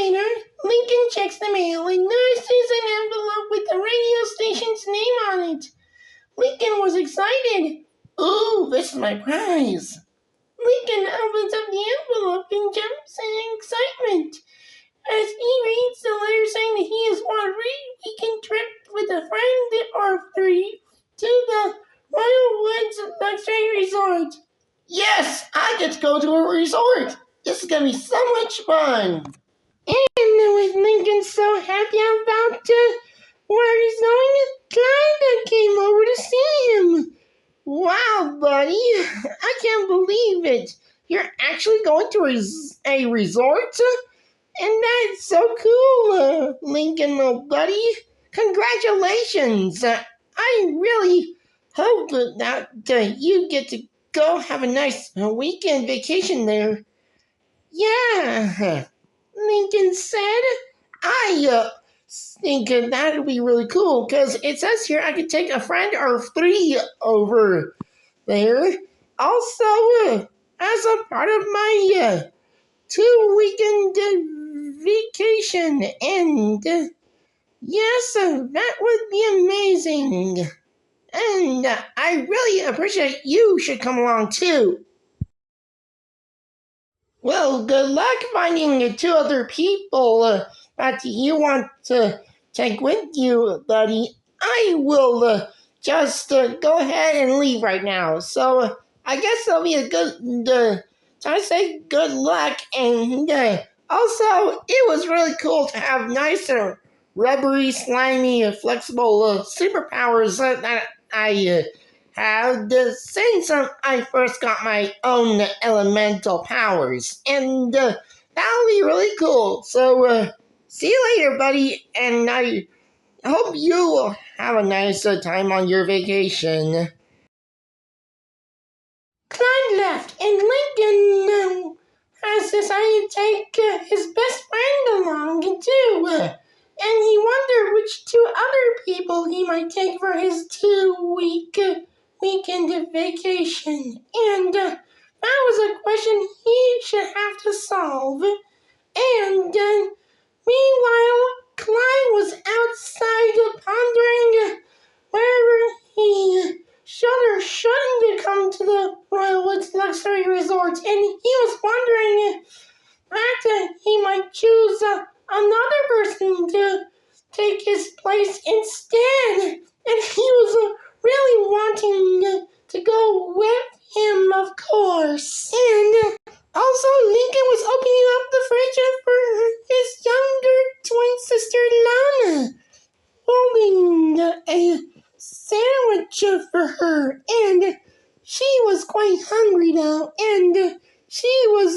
later, Lincoln checks the mail and notices an envelope with the radio station's name on it. Lincoln was excited. Ooh, this is my prize. Lincoln opens up the envelope and jumps in excitement as he reads the letter saying that he is on a weekend trip with a friend or three to the Royal Woods Luxury Resort. Yes, I get to go to a resort. This is going to be so much fun. And with Lincoln so happy about where he's going, Clyde came over to see him. Wow, buddy, I can't believe it. You're actually going to a resort? And that's so cool, Lincoln, little buddy. Congratulations. I really hope that you get to go have a nice weekend vacation there. Yeah, Lincoln said. I think that would be really cool because it says here I could take a friend or three over there. Also, as a part of my 2-weekend vacation, and yes, that would be amazing. And I really appreciate you should come along too. Well, good luck finding 2 other people that you want to take with you, buddy. I will just go ahead and leave right now. So I guess that'll be a good time to say good luck. And also, it was really cool to have nicer, rubbery, slimy, flexible superpowers that I have since I first got my own elemental powers. And that'll be really cool. So, see you later, buddy. And I hope you will have a nice time on your vacation. Clyde left, and Lincoln has decided to take his best friend along, too. And he wondered which 2 other people he might take for his 2-week weekend vacation. And that was a question he should have to solve. And meanwhile, Clyde was outside pondering whether he should or shouldn't come to the Royal Woods Luxury Resort. And he was wondering that he might choose another person to take his place instead. And he was really wanting to go with him, of course. And also, Lincoln was opening up the fridge for his younger twin sister, Lana, holding a sandwich for her. And she was quite hungry now, and she was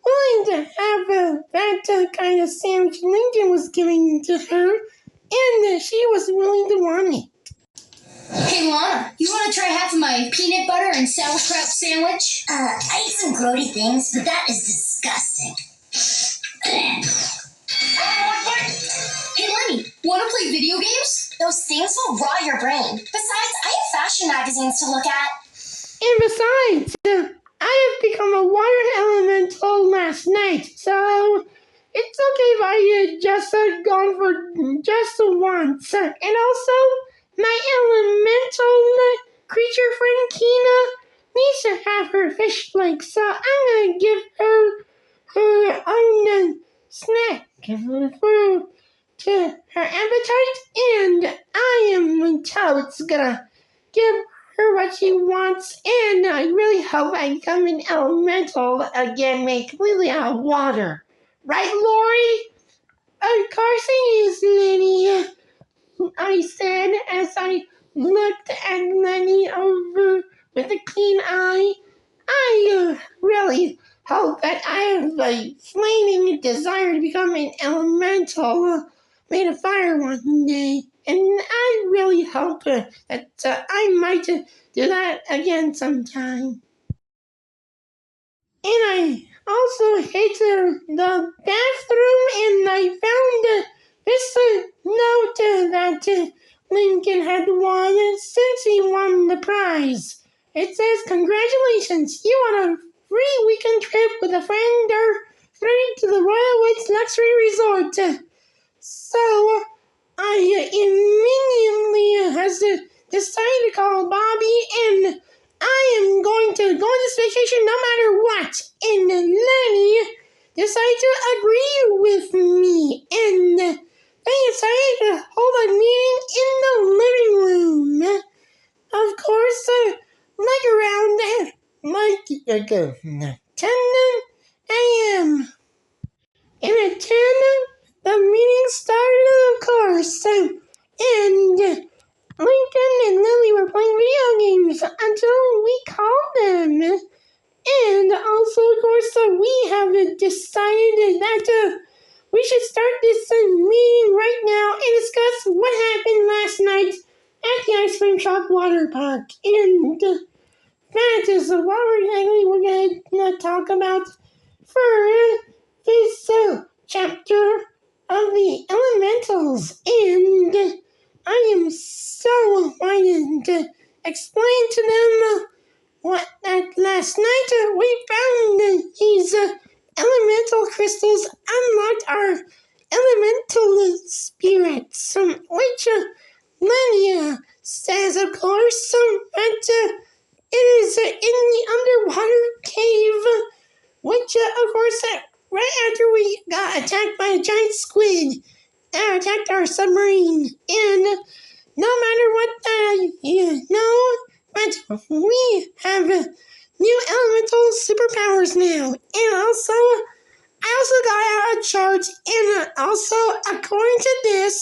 willing to have that kind of sandwich Lincoln was giving to her, and she was willing to want it. Hey, Lana, you want to try half of my peanut butter and sauerkraut sandwich? I eat some grody things, but that is disgusting. Hey, Leni, want to play video games? Those things will rot your brain. Besides, I have fashion magazines to look at. And besides, I have become a water elemental last night, so it's okay if I just gone for just once. And also, my elemental creature friend Kina needs to have her fish flake, so I'm gonna give her own snack to her appetite, and I am totes gonna give her what she wants, and I really hope I become an elemental again, made completely out of water. Right, Lori? Of course it is, Leni. I said as I looked at Leni over with a keen eye. I really hope that I have a flaming desire to become an elemental made of fire one day. And I really hope that I might do that again sometime. And I also hit the bathroom, and I found this note that Lincoln had won since he won the prize. It says, "Congratulations, you won a free weekend trip with a friend or three to the Royal Woods Luxury Resort. So I immediately has decided to call Bobby, and I am going to go on this vacation no matter what. And Leni decided to agree with me, and they decided to hold a meeting in the living room. Of course, like around 10 a.m. And at 10, the meeting started, of course, and Lincoln and Lily were playing video games until we called them. And also, of course, we have decided that we should start this meeting right now and discuss what happened last night at the ice cream shop water park. And that is what we're going to talk about for this chapter of the elementals. And I am so excited to explain to them what that last night we found these elemental crystals unlocked our elemental spirits, which Leni says, of course, that it is in the underwater cave, which, of course, right after we got attacked by a giant squid that attacked our submarine. And no matter what but we have new elemental superpowers now. And also, I also got out a chart, and also, according to this,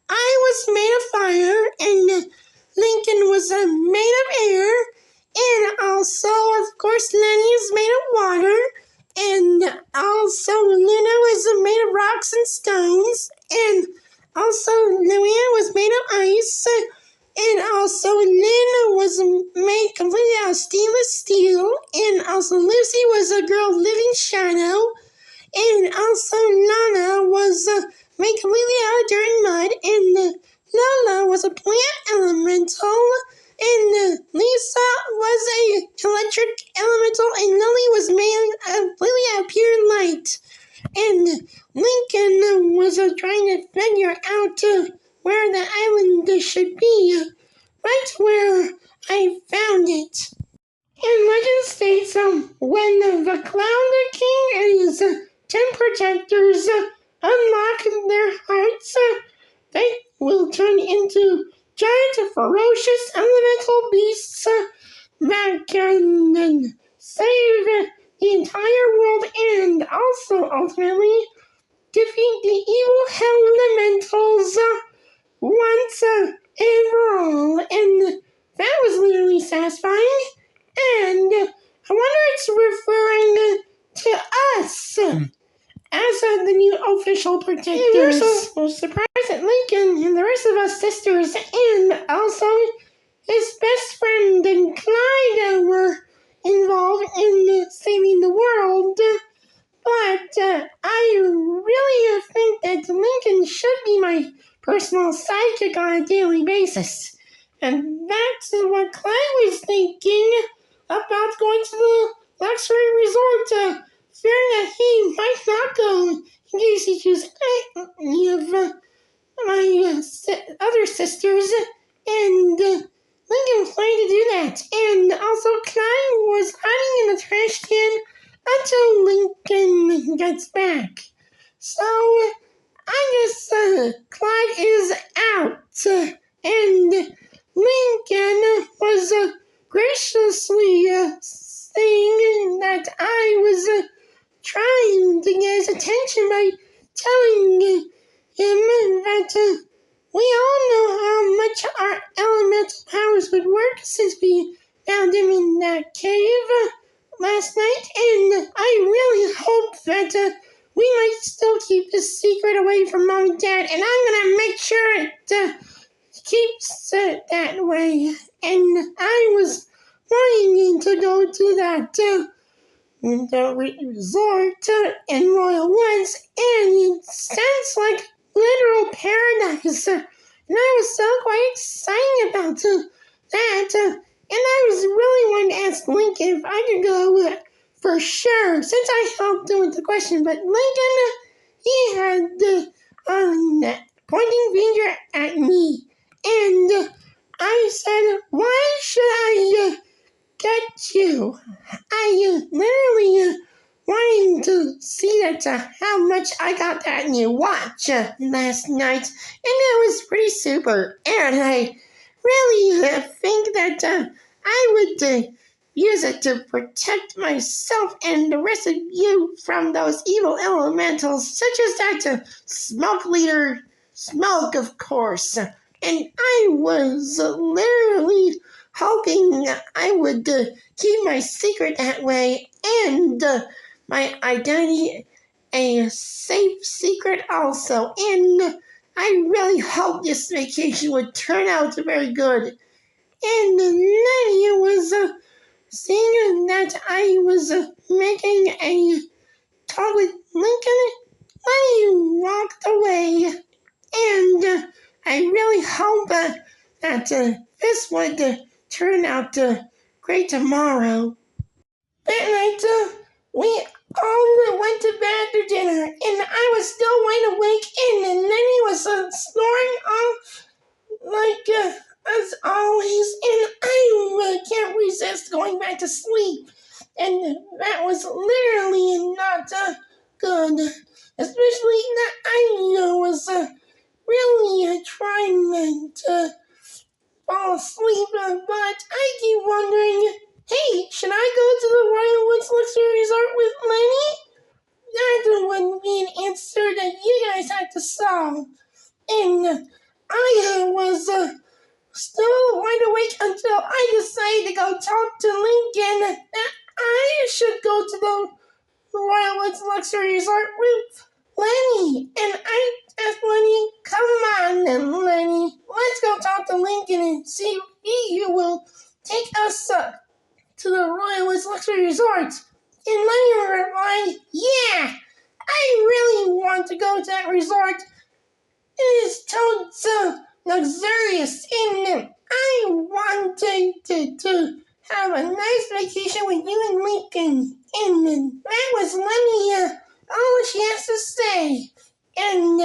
I was made of fire, and Lincoln was made of air, and also, of course, Leni is made of water, and also Luna was made of rocks and stones, and also Luann was made of ice, and also Lynn was made completely out of stainless steel, and also Lucy was a girl living shadow, and also Nana was made completely out of dirt and mud, and Lola was a plant elemental, and Lisa was a electric elemental, and Lily was made completely out of pure light. And Lincoln was trying to figure out where the island should be, right where I found it. And legend states when the Clown King and his 10 protectors unlock their hearts, they will turn into giant, ferocious elemental beasts that can save the entire world and also ultimately defeat the evil elementals once and for all. And that was literally satisfying. And I wonder it's referring to us as the new official protectors. And we're so surprised that Lincoln and the rest of us sisters and also his best friend and Clyde were involved in saving the world. But I really think that Lincoln should be my personal sidekick on a daily basis. And that's what Clyde was thinking about going to the luxury resort, fearing that he might not go in case he chose any of my other sisters. And Lincoln planned to do that. And also, Clyde was hiding in the trash can until Lincoln gets back. So, I guess Clyde is out. And Lincoln was graciously saying that I was trying to get his attention by telling him that we all know how much our elemental powers would work since we found him in that cave last night, and I really hope that we might still keep this secret away from Mom and Dad, and I'm gonna make sure it keeps it that way. And I was wanting to go to that the resort in Royal Woods, and it sounds like literal paradise. And I was so quite excited about that. And I was really wanting to ask Lincoln if I could go for sure, since I helped him with the question. But Lincoln, he how much I got that new watch last night, and it was pretty super. And I really think that I would use it to protect myself and the rest of you from those evil elementals, such as that smoke leader Smoke, of course. And I was literally hoping I would keep my secret that way and my identity a safe secret also. And I really hope this vacation would turn out very good. And Leni was saying that I was making a talk with Lincoln. Leni walked away. And I really hope that this would turn out great tomorrow. That night, we all went to bed to dinner, and I was still wide awake, and Lenny was snoring off like as always, and I can't resist going back to sleep. And that was literally not good, especially that I was really trying to fall asleep, but I keep wondering, hey, should I go to the Royal Woods Luxury Resort with Leni? That would be an answer that you guys had to solve. And I was still wide awake until I decided to go talk to Lincoln that I should go to the Royal Woods Luxury Resort with Leni. And I asked Leni, come on then, Leni. Let's go talk to Lincoln and see if he will take us to the Royal Woods Luxury Resort. And Leni replied, yeah, I really want to go to that resort. It is so luxurious, and I wanted to have a nice vacation with you and Lincoln. And that was Leni, all she has to say. And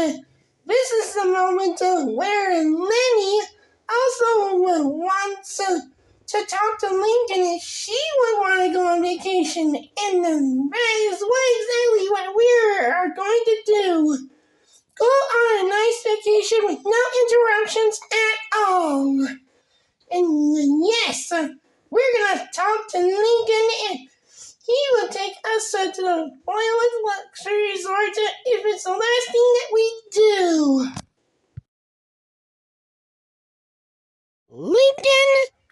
this is the moment where Leni also wants to talk to Lincoln if she would want to go on vacation. And that is exactly what we are going to do. Go on a nice vacation with no interruptions at all. And yes, we're going to talk to Lincoln and he will take us to the Royal Luxury Resort if it's the last thing that we do. Lincoln,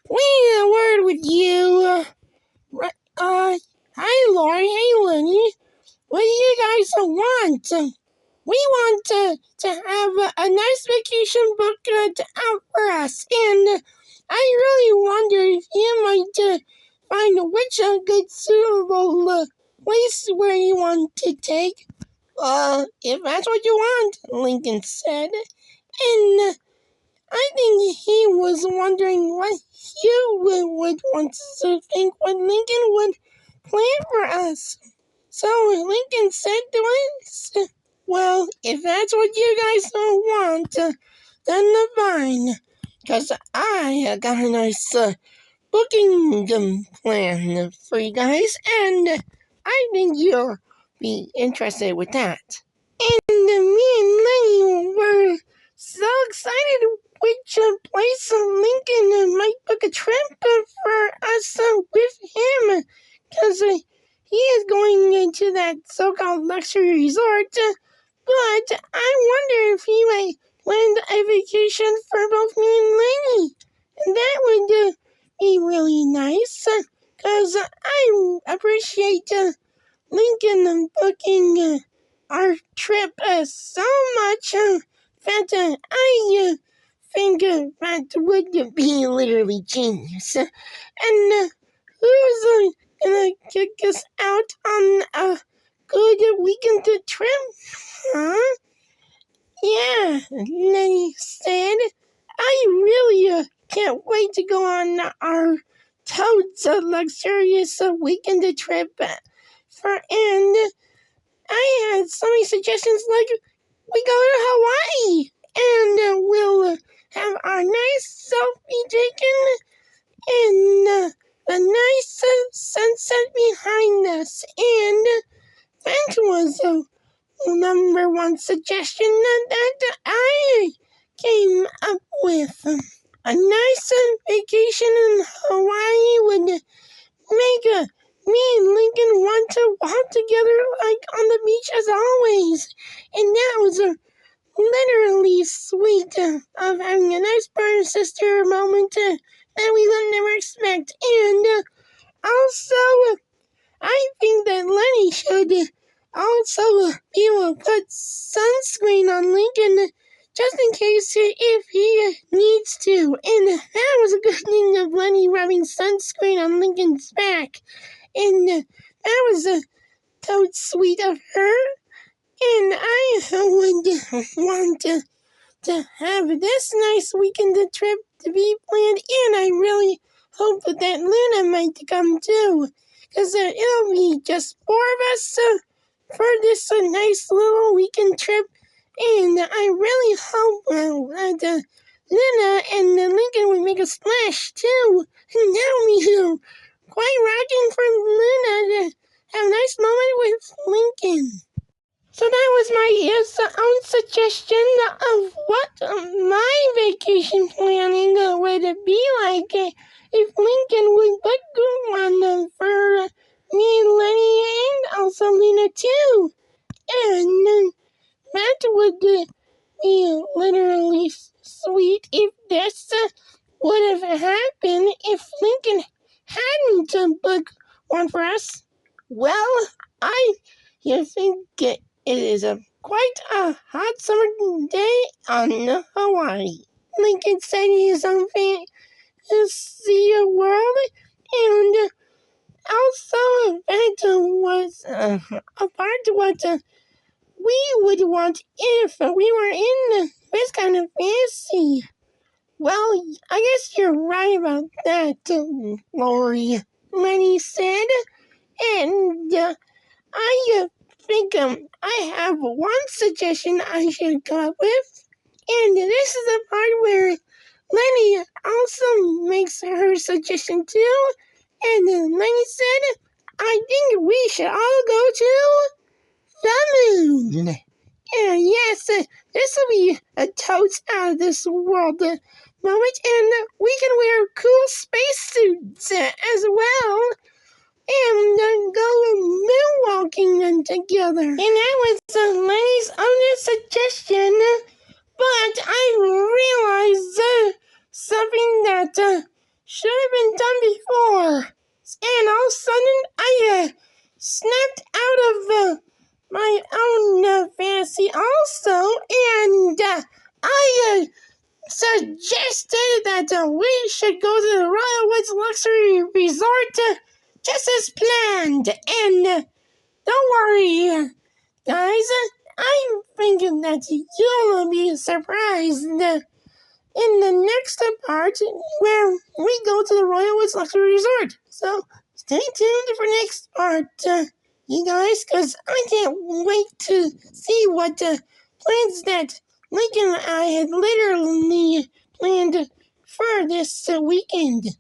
we need a word with you. Hi Lori, hey Lenny. What do you guys want? We want to have a nice vacation booked out for us, and I really wonder if you might find which good suitable place where you want to take. If that's what you want, Lincoln said, and I think he was wondering what you would want to think what Lincoln would plan for us. So Lincoln said to us, well, if that's what you guys don't want, then fine. Because I got a nice booking plan for you guys, and I think you'll be interested with that. And me and Lenny were so excited which place Lincoln might book a trip for us with him. Because he is going into that so-called luxury resort, but I wonder if he might land a vacation for both me and Leni. And that would be really nice, because I appreciate Lincoln booking our trip so much that I think that would be literally genius. And who's gonna kick us out on a good weekend trip? Huh? Yeah, Lenny said. I really can't wait to go on our totes luxurious weekend trip. And I had so many suggestions like we go to Hawaii and we'll have our nice selfie taken and a nice sunset behind us. And that was number one suggestion that I came up with. A nice vacation in Hawaii would make me and Lincoln want to walk together like on the beach as always. And that was literally sweet of having a nice brother and sister moment that we would never expect. And also, I think that Leni should also be able to put sunscreen on Lincoln just in case if he needs to. And that was a good thing of Leni rubbing sunscreen on Lincoln's back. And that was totes sweet of her. And I would want to have this nice weekend trip to be planned. And I really hope that Luna might come too. Because it'll be just four of us for this nice little weekend trip. And I really hope that Luna and Lincoln would make a splash too. And that'll be quite rocking for Luna to have a nice moment with Lincoln. So that was my own suggestion of what my vacation planning would be like if Lincoln would book one for me and Leni and also Lena too. And that would be literally sweet if this would have happened if Lincoln hadn't booked one for us. Well, I think it is quite a hot summer day on Hawaii. Lincoln said he is on fantasy world, and also that was a part of what we would want if we were in this kind of fantasy. Well, I guess you're right about that, Lori, Lenny said, and I think I have one suggestion I should come up with, and this is the part where Leni also makes her suggestion too, and Leni said, I think we should all go to the moon. And yes, this will be a totes out of this world moment, and we can wear cool spacesuits as well. And go moonwalking together. And that was Leni's own suggestion, but I realized something that should have been done before. And all of a sudden, I snapped out of my own fantasy also, and I suggested that we should go to the Royal Woods Luxury Resort just as planned. And don't worry, guys, I'm thinking that you'll be surprised in the next part where we go to the Royal Woods Luxury Resort. So stay tuned for next part, you guys, because I can't wait to see what plans that Lincoln and I had literally planned for this weekend.